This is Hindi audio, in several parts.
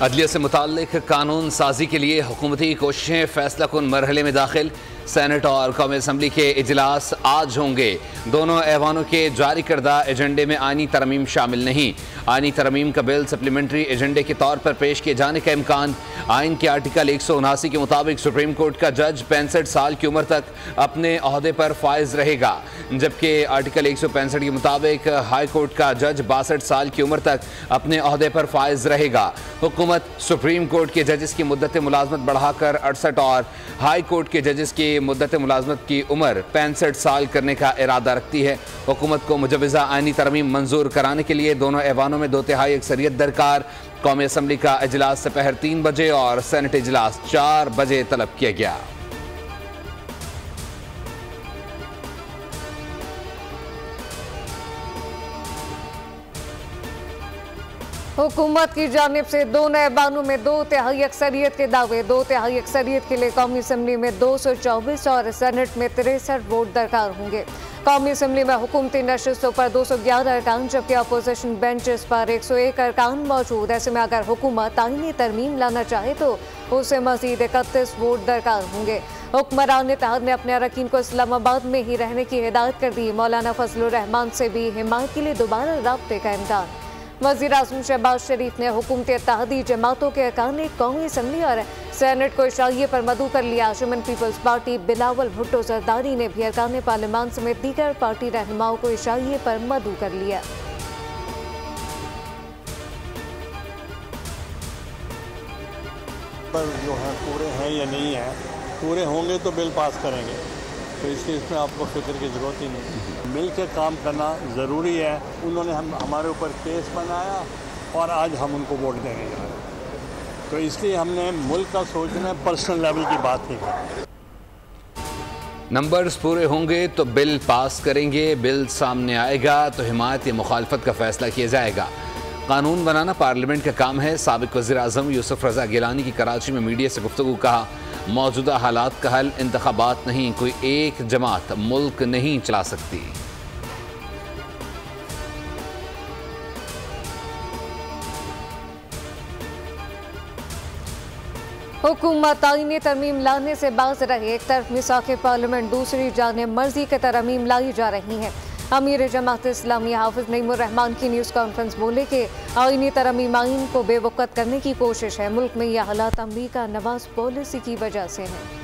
अदलिया से मुताल्लिक कानून साजी के लिए हुकूमती कोशिशें फैसला कुन मरहले में दाखिल। सेनेट और कौमी असम्बली के इजलास आज होंगे। दोनों ऐवानों के जारी करदा एजेंडे में आइनी तरमीम शामिल नहीं। आइनी तरमीम का बिल सप्लीमेंट्री एजेंडे के तौर पर पेश किए जाने का इम्कान। आइन के आर्टिकल 179 के मुताबिक सुप्रीम कोर्ट का जज 65 साल की उम्र तक अपने ओहदे पर फाइज रहेगा, जबकि आर्टिकल 165 के मुताबिक हाई कोर्ट का जज 62 साल की उम्र तक अपने ओहदे पर फाइज रहेगा। हुकूमत सुप्रीम कोर्ट के जजेस की मुद्दत मुलाजमत बढ़ाकर 68 और हाई कोर्ट के जजेस की मुद्दत मुलाजमत की उम्र 65 साल करने का इरादा रखती है। हुकूमत को मुजवज़ा आइनी तरमीम मंजूर कराने के लिए दोनों ऐवानों में 2/3 अक्सरियत दरकार। कौमी असम्बली का इजलास दोपहर 3 बजे और सेनेट इजलास 4 बजे तलब किया गया। हुकूमत की जानिब से दोनों ऐवानों में 2/3 अक्सरियत के दावे। 2/3 अक्सरियत के लिए कौमी असम्बली में 224 और सेनेट में 63 वोट दरकार होंगे। कौमी असम्बली में हुकूमती नशिस्तों पर 211 अरकान, जबकि अपोजिशन बेंचेस पर 101 अरकान मौजूद। ऐसे में अगर हुकूमत आइनी तरमीम लाना चाहे तो उसे मजीद 31 वोट दरकार होंगे। हुक्मरान इत्तेहाद ने अपने अरकान को इस्लामाबाद में ही रहने की हिदायत कर दी। मौलाना फजलुर रहमान से भी हिमायत के लिए दोबारा राब्ते का इम्कान। वज़ीर आज़म शहबाज शरीफ ने हुकूमती इत्तेहादी जमातों के अरकान ने कौमी असम्बली और सेनेट को इशाइये पर मदऊ कर लिया। अंजुमन पीपल्स पार्टी बिलावल भुट्टो जरदारी ने भी अरकान पार्लियामान समेत दीगर पार्टी रहनुमाओं को इशाइये पर मदऊ कर लिया। पर जो है पूरे हैं या नहीं है, पूरे होंगे तो बिल पास करेंगे, तो इसलिए इसमें आपको फिक्र की ज़रूरत ही नहीं। मिल के काम करना ज़रूरी है। उन्होंने हमारे ऊपर केस बनाया और आज हम उनको वोट देने जा रहे हैं, तो इसलिए हमने मुल्क का सोचना है, पर्सनल लेवल की बात नहीं करनी। नंबर्स पूरे होंगे तो बिल पास करेंगे। बिल सामने आएगा तो हिमायत या मुखालफत का फैसला किया जाएगा। कानून बनाना पार्लियामेंट का काम है। साबिक वज़ीर आज़म यूसुफ रज़ा गिलानी की कराची में मीडिया से गुफ्तगू कहा, मौजूदा हालात का हल इंतखाबात नहीं, कोई एक जमात मुल्क नहीं चला सकती। हुकूमत आईनी तरमीम लाने से बाज रहे। एक तरफ मिसाक़ पार्लियामेंट, दूसरी जानिब मर्जी के तरमीम लाई जा रही हैं। अमीर जमात इस्लामी हाफिज नईमुर रहमान की न्यूज़ कॉन्फ्रेंस बोले कि आईनी तरमीम आइन को बेवक़्त करने की कोशिश है। मुल्क में यह हालात अमरीका नवाज पॉलिसी की वजह से हैं।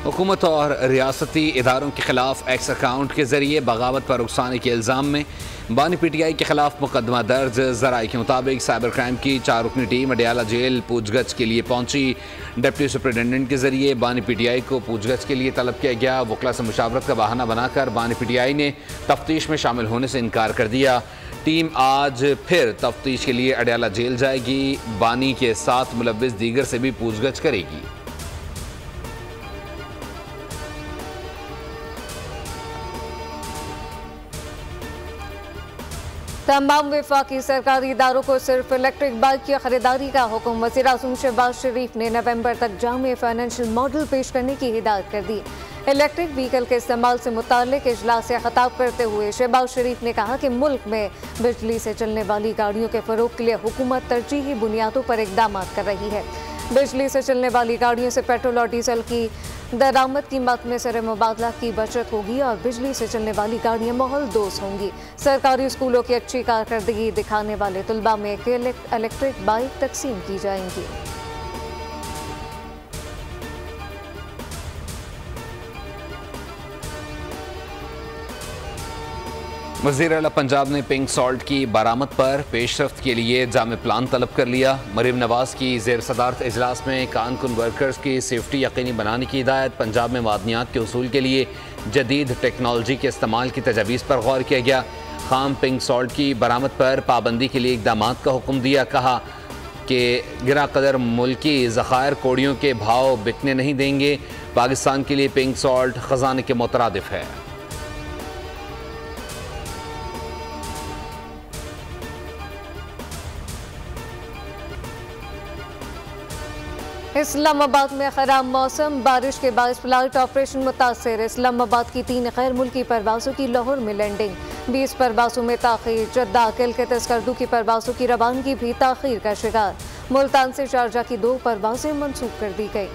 हुकूमत और रियासती इदारों के खिलाफ एक्स अकाउंट के जरिए बगावत पर उकसाने के इल्ज़ाम में बानी PTI के खिलाफ मुकदमा दर्ज। ज़राए के मुताबिक साइबर क्राइम की 4 रुकनी टीम अडियाला जेल पूछगछ के लिए पहुंची। डिप्टी सुपरिटेंडेंट के जरिए बानी PTI को पूछगछ के लिए तलब किया गया। वकला से मुशावरत का बहाना बनाकर बानी PTI ने तफ्तीश में शामिल होने से इनकार कर दिया। टीम आज फिर तफ्तीश के लिए अडियाला जेल जाएगी। बानी के साथ मुलव्विस दीगर से भी पूछगछ करेगी। तमाम वफाकी सरकारी इदारों को सिर्फ इलेक्ट्रिक बाइक की खरीदारी का हुक्म। वज़ीर आज़म शहबाज शरीफ ने नवंबर तक जामे फाइनेंशियल मॉडल पेश करने की हिदायत कर दी। इलेक्ट्रिक व्हीकल के इस्तेमाल से मुताल्लिक इजलास से खिताब करते हुए शहबाज शरीफ ने कहा कि मुल्क में बिजली से चलने वाली गाड़ियों के फ़रोग़ के लिए हुकूमत तरजीही बुनियादों पर इक़दाम कर रही है। बिजली से चलने वाली गाड़ियों से पेट्रोल और डीजल की दरामद कीमत में सरे मुबादला की बचत होगी और बिजली से चलने वाली गाड़ियाँ माहौल दोस्त होंगी। सरकारी स्कूलों की अच्छी कारकर्दगी दिखाने वाले तलबा में इलेक्ट्रिक बाइक तकसीम की जाएंगी। वज़ीर आला पंजाब ने पिंक सॉल्ट की बरामद पर पेशरफ्त के लिए जामे प्लान तलब कर लिया। मरीम नवाज की ज़ेर सदारत इजलास में कानकुन वर्कर्स की सेफ्टी यकीनी बनाने की हिदायत। पंजाब में मादनियात के उसूल के लिए जदीद टेक्नोलॉजी के इस्तेमाल की तजावीज़ पर गौर किया गया। खाम पिंक सॉल्ट की बरामद पर पाबंदी के लिए इक़दाम का हुक्म दिया। कहा कि गिरा कदर मुल्की ज़खायर कोड़ियों के भाव बिकने नहीं देंगे। पाकिस्तान के लिए पिंक सॉल्ट ख़जाने के मुतरादिफ है। इस्लामाबाद में खराब मौसम, बारिश के बायस फ्लाइट ऑपरेशन मुतासर। इस्लामाबाद की 3 गैर मुल्की परवाज़ों की लाहौर में लैंडिंग, 20 परवाज़ों में ताख़ीर। जद्दा किलकत स्कर्दू की परवाज़ों की रवानगी भी ताख़ीर का शिकार। मुल्तान से शारजा की 2 परवाज़ें मनसूख कर दी गई।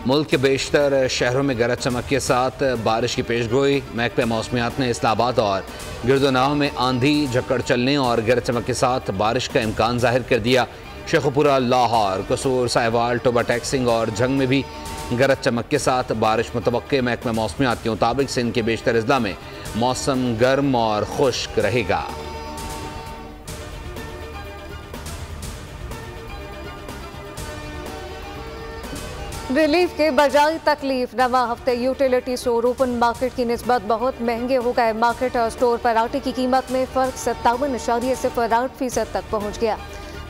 मुल्क के बेशतर शहरों में गरज चमक के साथ बारिश की पेशगोई। महकमा मौसमियात ने इस्लामाबाद और गिरदोनवाह में आंधी झक्कड़ चलने और गरज चमक के साथ बारिश का इम्कान जाहिर कर दिया। शेखुपुरा, लाहौर, कसूर, साहिवाल, टोबा टैक्सिंग और झंग में भी गरज चमक के साथ बारिश मुतवक्के। महकमा मौसमियात के मुताबिक सिंध के बेशतर अजला में मौसम गर्म और खुश्क रहेगा। रिलीफ के बजाय तकलीफ, नवा हफ्ते यूटिलिटी स्टोर ओपन मार्केट की निस्बत बहुत महंगे हो गए। मार्केट और स्टोर पर आटे की कीमत में फ़र्क 57.08% तक पहुँच गया।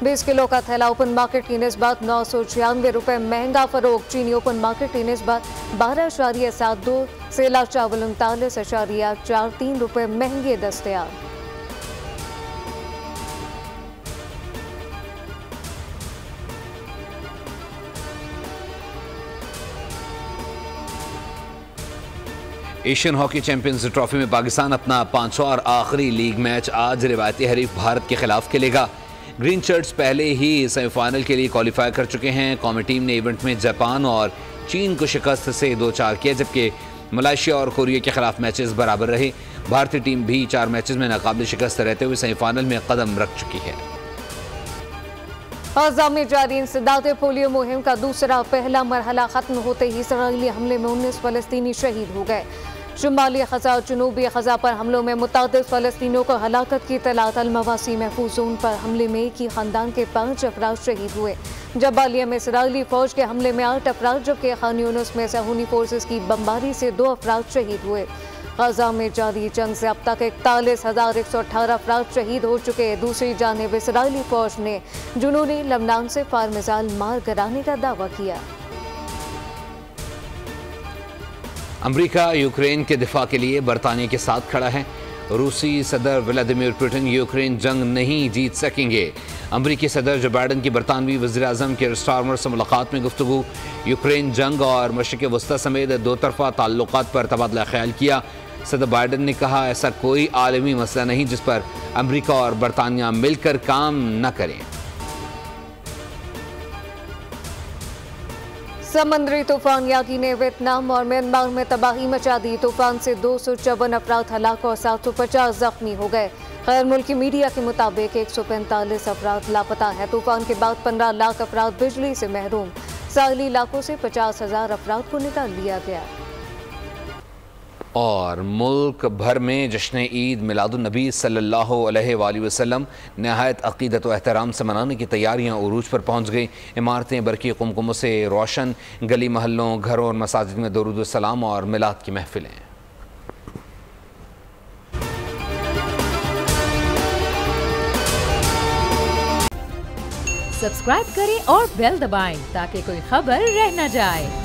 20 किलो का थैला ओपन मार्केट की निस्बत 996 रुपये महंगा फरोख्त। चीनी ओपन मार्केट की निस्बत 12.72, सेला चावल 39.43 रुपये महंगे दस्तयाब। एशियन हॉकी चैंपियंस ट्रॉफी में पाकिस्तान अपना 5वां और आखिरी लीग मैच आज रिवायती हरीफ भारत के खिलाफ खेलेगा। ग्रीन शर्ट्स पहले ही सेमीफाइनल के लिए क्वालिफाई कर चुके हैं। कौमी टीम ने इवेंट में जापान और चीन को शिकस्त से 2-4 किया, जबकि मलेशिया और कोरिया के खिलाफ मैचेस बराबर रहे। भारतीय टीम भी 4 मैचेस में नाकाबिल शिकस्त रहते हुए सेमीफाइनल में कदम रख चुकी है। गाज़ा में जारी इंसदाद पोलियो मुहिम का दूसरा पहला मरहला खत्म होते ही इसराइली हमले में 19 फ़लस्तीनी शहीद हो गए। शुमाली ख़ज़ा और जनूबी ख़ज़ा पर हमलों में मुतादिद फ़लस्तीनियों को हलाकत की इत्तलात। अल-मवासी महफूज जोन पर हमले में एक ही ख़ानदान के 5 अफराद शहीद हुए। जबालिया में इसराइली फ़ौज के हमले में 8 अफराद, जबकि खान यूनिस में सहूनी फोर्सेस की बमबारी से 2 अफराद शहीद हुए। गाज़ा में जारी जंग से अब तक 41,118 अफराद शहीद हो चुके। दूसरी जानिब इसराइली फ़ौज ने जुनूनी लबनान से फायर मिसाइल मार गिराने का दावा किया। अमेरिका यूक्रेन के दिफा के लिए बरतानिया के साथ खड़ा है। रूसी सदर व्लादिमीर पुतिन यूक्रेन जंग नहीं जीत सकेंगे। अमेरिकी सदर जो बाइडन की बरतानवी वज़ीर-ए-आज़म के स्टारमर से मुलाकात में गुफ्तगू। यूक्रेन जंग और मशरिक़ वस्ता समेत 2 तरफ़ा ताल्लुकात पर तबादला ख्याल किया। सदर बाइडन ने कहा, ऐसा कोई आलमी मसला नहीं जिस पर अमेरिका और बरतानिया मिलकर काम न करें। समंदरी तूफान यागी ने वियतनाम और म्यांमार में तबाही मचा दी। तूफान से 254 अफराद हलाक और 750 जख्मी हो गए। गैर मुल्की मीडिया के मुताबिक 145 अफराद लापता है। तूफान के बाद 15 लाख अफराद बिजली से महरूम। साहिली इलाकों से 50,000 अफराद को निकाल लिया गया। और मुल्क भर में जश्न ईद मिलादुन्नबी सल्लल्लाहु अलैहि वसल्लम नहायत अक़ीदत व एहतराम से मनाने की तैयारियां उरूज पर पहुंच गई। इमारतें बरक़ी कुमकुमों से रोशन, गली महलों, घरों और मसाजिद में दुरूद सलाम और मिलाद की महफिलें। सब्सक्राइब करें और बेल दबाएं ताकि कोई खबर रह न जाए।